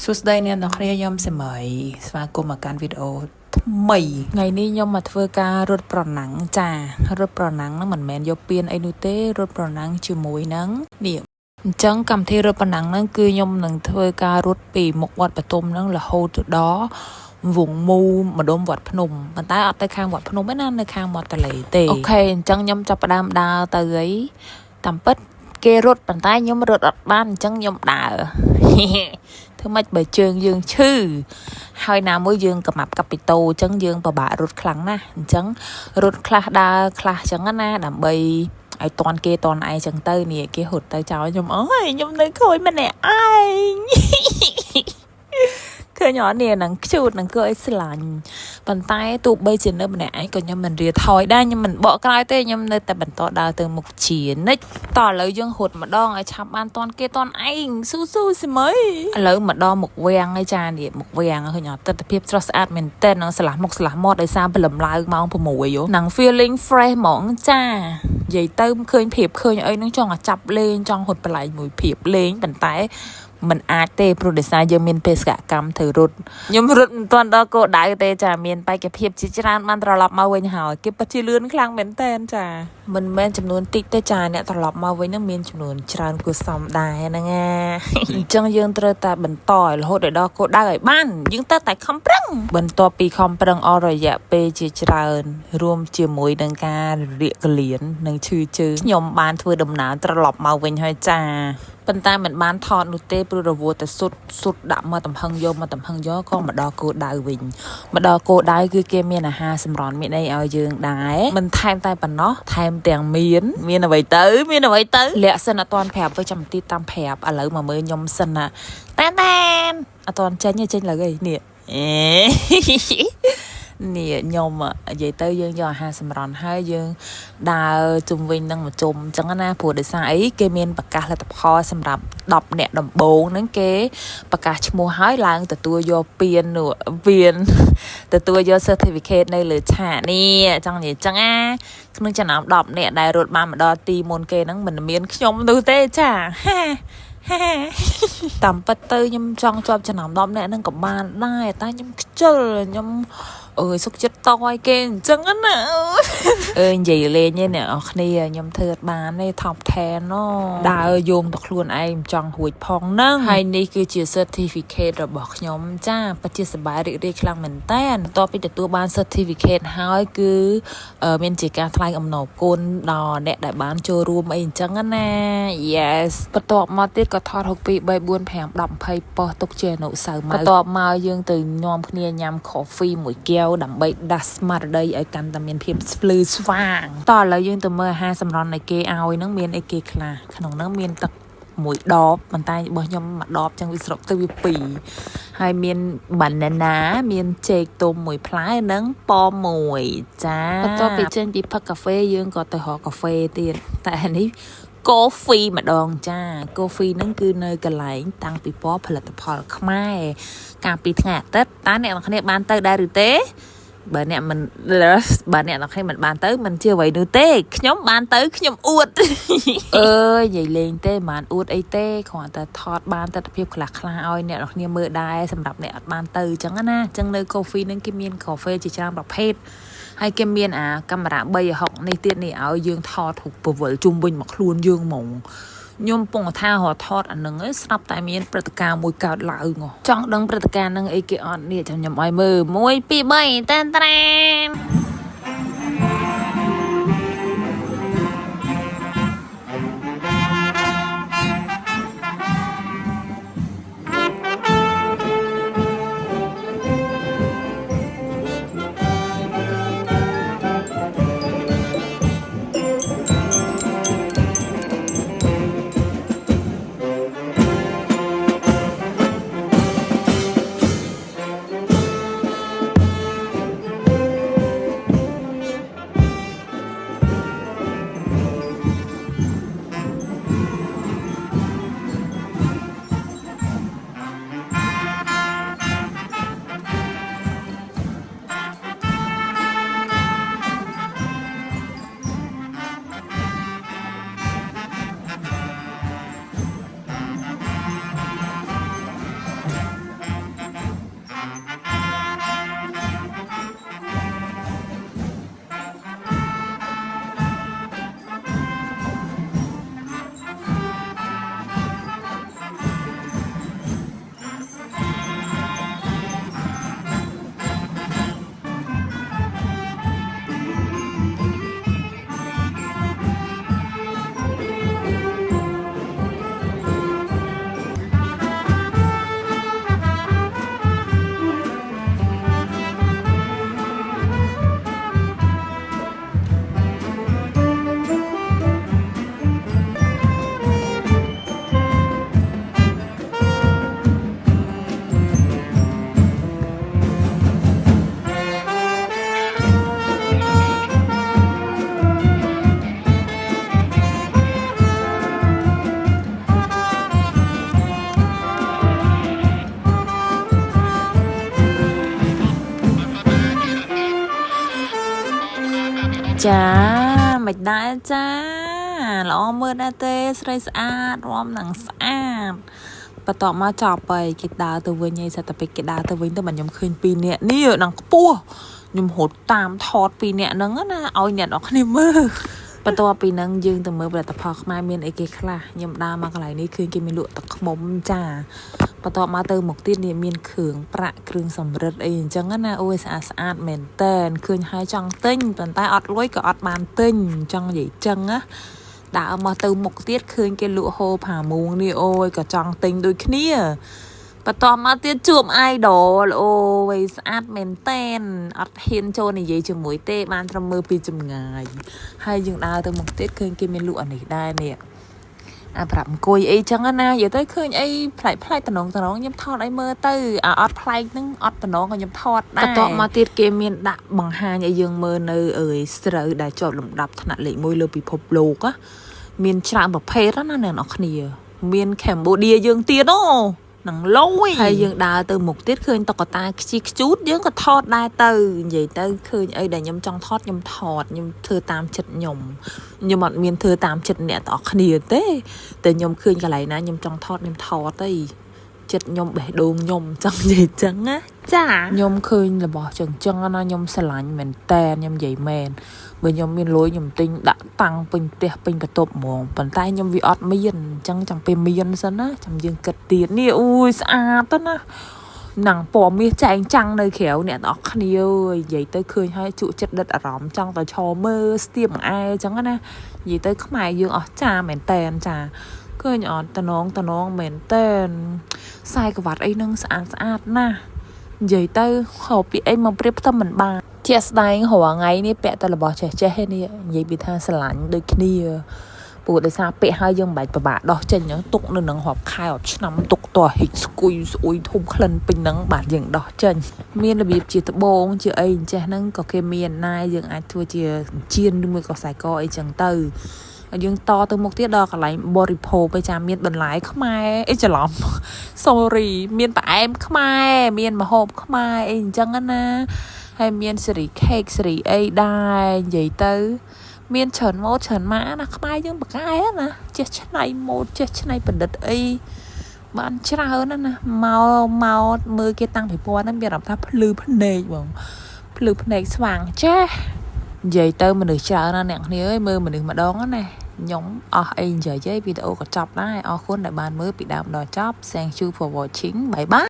សួស្តីអ្នកនរគ្នាខ្ញុំសេមីស្វាគមន៍មកកាន់វីដេអូថ្មីថ្ងៃនេះខ្ញុំមកធ្វើការរត់ប្រណាំងចារត់ប្រណាំងហ្នឹងមិនមែនយកពានអីនោះទេរត់ប្រណាំងជាមួយនឹងនេះអញ្ចឹងកម្មវិធីរត់ប្រណាំងហ្នឹងគឺខ្ញុំនឹងធ្វើការរត់ពីមុខវត្តបទុមហ្នឹងរហូតទៅដល់វងមូម្ដុំវត្តភ្នំប៉ុន្តែអត់ទៅខាងវត្តភ្នំទេណានៅខាងមាត់ទន្លេទេអូខេអញ្ចឹងខ្ញុំចាប់ផ្ដើមដើរទៅអីតាមពិតគេរត់ប៉ុន្តែខ្ញុំរត់អត់បានអញ្ចឹងខ្ញុំដើរធ្វើម៉េចបើជើងយើងឈឺហើយណាមួយយើងកំាប់កាពីតូអញ្ចឹងយើងពិបាករត់ខ្លាំងណាស់អញ្ចឹងរត់ខ្លះដើរខ្លះអញ្ចឹងណាដើម្បីឲ្យតន់គេតន់ឯងអញ្ចឹងទៅនេះគេហត់ទៅចោលខ្ញុំអើយខ្ញុំនៅខូចម្នាក់ឯងឃើញអត់នេះនឹងខ្ជូតនឹងគួរឲ្យស្លាញ់ប៉ុន្តែទោះបីជានៅម្នាក់ឯងក៏ខ្ញុំមិនរាថយដែរខ្ញុំមិនបកក្រោយទេខ្ញុំនៅតែបន្តដើរទៅមុខជានិចតឥឡូវយើងរត់ម្ដងឲ្យឆាប់បានតន់គេតន់ឯងស៊ូសិមីឥឡូវម្ដងមុខវាំងឯចានេះមុខវាំងឃើញអត់ទិដ្ឋភាពស្រស់ស្អាតមែនតើនឹងស្លាស់មុខស្លាស់មាត់ដោយសារព្រលឹមឡើងម៉ោង6ហ្នឹង feeling fresh ហ្មងចានិយាយទៅឃើញភាពឃើញអីនឹងចង់ឲ្យចាប់លេងចង់រត់បន្លែងមួយភាពលេងប៉ុន្តែมันអាចទេព្រោះដោយសារយើងមានបេសកកម្មធ្វើរត់ខ្ញុំរត់មិនទាន់ដល់គោលដៅទេចាមានបេក្ខភាពជាច្រើនបានត្រឡប់មកវិញហើយគេពិតជាលឿនខ្លាំងមែនតើចាមិនមែនចំនួនតិចទេចាអ្នកត្រឡប់មកវិញនឹងមានចំនួនច្រើនគួរសមដែរហ្នឹងណាអញ្ចឹងយើងត្រូវតែបន្តរហូតដល់គោលដៅឲ្យបានយើងត្រូវតែខំប្រឹងបន្ទាប់ពីខំប្រឹងអស់រយៈពេលជាច្រើនរួមជាមួយនឹងការរៀកលៀននិងឈឺជើងខ្ញុំបានធ្វើដំណើរត្រឡប់មកវិញហើយចាប៉ុន្តែមិនបានថតនោះទេព្រោះរវល់តែសុទ្ធដាក់មកតំហឹងយកក៏មកដល់គោលដៅវិញមកដល់គោលដៅគឺគេមានអាហារសម្រន់មានអីឲ្យយើងដែរមិនថែមតែប៉ុណ្ណោះថែមទាំងមានអ្វីទៅលាក់សិនអត់ទាន់ប្រាប់ទៅចាំទីតាមប្រាប់ឥឡូវមកមើលខ្ញុំសិនណាតែអត់ទាន់ចេញលើអីនេះនេះខ្ញុំនិយាយទៅយើងយកអាហារសម្រន់ហើយយើងដើរជុំវិញនឹងមកជុំអញ្ចឹងណាព្រោះដោយសារអីគេមានប្រកាសលទ្ធផលសម្រាប់10អ្នកដំបូងហ្នឹងគេប្រកាសឈ្មោះហើយឡើងទទួលយកពានទទួលយក certificate នៅលើឆាកនេះចង់និយាយអញ្ចឹងណាក្នុងចំណោម10អ្នកដែលរត់បានមកដល់ទីមុនគេហ្នឹងមិនមានខ្ញុំនោះទេចាតាមពិតទៅខ្ញុំចង់ជាប់ចំណោម10នាក់ហ្នឹងក៏បានដែរតែខ្ញុំខ្ជិលខ្ញុំសុខចិត្តតឲ្យគេអញ្ចឹងណានិយាយលេងទេអ្នកនរគ្នាខ្ញុំធ្វើអត់បានទេ top 10ណដើរយោងទៅខ្លួនឯងចង់រួចផងហ្នឹងហើយនេះគឺជា certificate របស់ខ្ញុំចាពិតជាសប្បាយរីករាយខ្លាំងមែនតើបន្ទាប់ពីទទួលបាន certificate ហើយគឺមានជាការថ្លែងអំណរគុណដល់អ្នកដែលបានចូលរួមអីអញ្ចឹងណា yes បន្ទាប់មកទៀតក៏ថត6 2 3 4 5 10 20ប៉ុស្តិ៍ទុកជាអនុស្សាវរីយ៍បន្ទាប់មកយើងទៅនាំគ្នាញ៉ាំ coffee មួយកែវដើម្បីដាស់ស្មារតីឲ្យកាន់តែមានភាពភ្លឺស្វាងតោះឥឡូវយើងទៅមើលអាហារសម្រន់នៃគេឲ្យហ្នឹងមានអីគេខ្លះក្នុងហ្នឹងមានទឹកមួយដបប៉ុន្តែរបស់ខ្ញុំមួយដបចឹងវាស្រុកទៅវា2ហើយមាន banana មានចេកទុំមួយផ្លែនិងប៉មមួយចាបន្ទាប់ពីចេញពីផឹកកាហ្វេយើងក៏ទៅរកកាហ្វេទៀតតែនេះcoffee ម្ដងចា coffee ហ្នឹងគឺនៅកន្លែងតាំងពីពណ៌ផលិតផលខ្មែរកាលពីថ្ងៃអាទិត្យតើអ្នកនរគ្នាបានទៅដែរឬទេបើអ្នកនរគ្នាមិនបានទៅមិនជាអ្វីនោះទេខ្ញុំបានទៅខ្ញុំអួតនិយាយលេងទេមិនបានអួតអីទេគ្រាន់តែថតបានទស្សនវិជ្ជាខ្លះឲ្យអ្នកនរគ្នាមើលដែរសម្រាប់អ្នកអត់បានទៅអញ្ចឹងណាអញ្ចឹងនៅ coffee ហ្នឹងគេមាន coffee ជាច្រើនប្រភេទហើយគេមានកាមេរ៉ា360នេះទៀតនេះឲ្យយើងថតរូបពវល់ជុំវិញមកខ្លួនយើងហ្មងខ្ញុំពងថារត់ថតអានឹងឯងស្រាប់តែមានព្រឹត្តិការណ៍មួយកើតឡើងចង់ដឹងព្រឹត្តិការណ៍ហ្នឹងអីគេអត់នេះចាំខ្ញុំឲ្យមើល1 2 3តែនត្រាន จ้าไม่ได้จ้าเราเมื่อได้เต้สไลสะอาดรวมหนังสะอาดปะต่อมาจอบไปกิดดาวตัวใหญ่สัตว์ไปกิดดาวตัวแต่มันยำคืนปีเนี้ยนี่หนังปัวยำหดตามทอดปีเนี้ยนั่งนะเอาเนี่ยออกในมือปะตัวปีนังยืงแต่มือแต่พอมาเมียนไอเกคลายำดามากหลายนี่คืนกินเมนูตะขมมจ้าปะต่อมาเติมหมกติดเนี่ยมีนเขืองประเครื่องสำเร็จเองจังงั้นนะโอ้ยสะอาดเหม็นเต้นคืนหายจังเต้นเป็นใต้อดร้อยกับอดบานเต้นจังใหญ่จังอะđã mà từ một tiết khơi cái lụa hồ phả muông đi ôi cả tròn tình đôi kia và tỏ mà tiết chuộng ai đó ôi sát mến tên ọt hiên chôn này giấy chừng mũi tê ban trong mơ pi chừng ngày hay dừng đào từ một tiết khơi cái miền lụa này đây nè à phạm cùi ấy chẳng anh à giờ tới khơi ấy phải tận nó nhắm thọt ấy mơ tư à ọt phải nâng ọt tận nó còn nhắm thọt đây và tỏ mà tiết cái miền đã bằng hai nhà dương mơ nơi ơi sợ đã cho lồng đập thằng lệ môi lơ bị phập lục á miền trạmแบบเพชรนั่นน่ะเนาะเนี่ยเมียนแคมโบเดียยังเตี้ยเนาะหนังลอยให้ยังดาวtừ một tiết khơiตกตาชิคชุดยังก็ทอดได้từ vậy từ khơi ấy để nhâm trongทอดnhâm thọt nhâm thưa tam chật nhom nhâm mặt miền thưa tam chật nèตอกเนี่ยเต้แต่ยมคืนกันไหลนะยมจังทอดยมทอดเต้chật nhom bể đồ nhomจังvậyจังáจ้ายมคืนlà bỏจังจังนะยมสลายเหม็นแต่ยมใหญ่แมนbây giờ miền lối nhầm tinh đã tăng bình tiệp bình cả tộp mỏng bàn tay nhầm vì ọt miền chẳng chẳng về miền sân á chẳng dừng cật tiền nè ui xa tất á nàng bỏ mi chạy trăng nơi khéo nè đó khăn ơi vậy tới khơi hai trụ chất đất ở rõm trong tờ trò mơ tiệm ai chẳng á nè vậy tới khắp mày dương ọt cha mền tèn trà khơi nhỏ tà nón mền tèn sai cái vạt ấy nâng xa na vậy tới hộp bị ấy mà bếp tâm mình bàเทียสไตน์หัวไงนี่แปะตลบอเจ๊นี่ยัยบิทาสลันโดยนี่ปูแต่ซาเปะให้ยังใบประบาดดอกเจนยังตกหนึ่งหอบคายออกน้ำตกตัวหิสกุยสวยทุ่มคลันเป็นนังบาดอย่างดอกเจนเมียนระเบียบจีตะโบงจีไอเจนั่งก็เคเมียนนายยังไอทัวเจียเจียนด้วยมือก็ใส่กอไอจังเตอยังต่อตัวมุกที่ดอกอะไรบริโภคไปจามเมียนบรรลัยเข้ามาไอจะหลอม sorry เมียนปะแอมเข้ามาเมียนมาหอบเข้ามาไอจังงั้นนะให้เมียนสิริเค้กสิริไอได้ใหญ่เตอเมียนเฉินโมเฉินม้านะขมายยังปากไอ้นะเจ๊ชนายโมเจ๊ชนายประดิษฐ์ไอบ้านเช้านั่นนะเมามือเกตังผีปัวนั่นเบียร์รับทับพลือพเนยบอกพลือพเนยสว่างเจ๊ใหญ่เตอมันหนึ่งเช้านั่นเนี่ยนี่เอ้ยมือมันหนึ่งมาดองนั่นไงnhóm ai giờ chơi video có chọc đấy ở khuôn đại bàn mới bị đạp đòi chop thank you for watching bye bye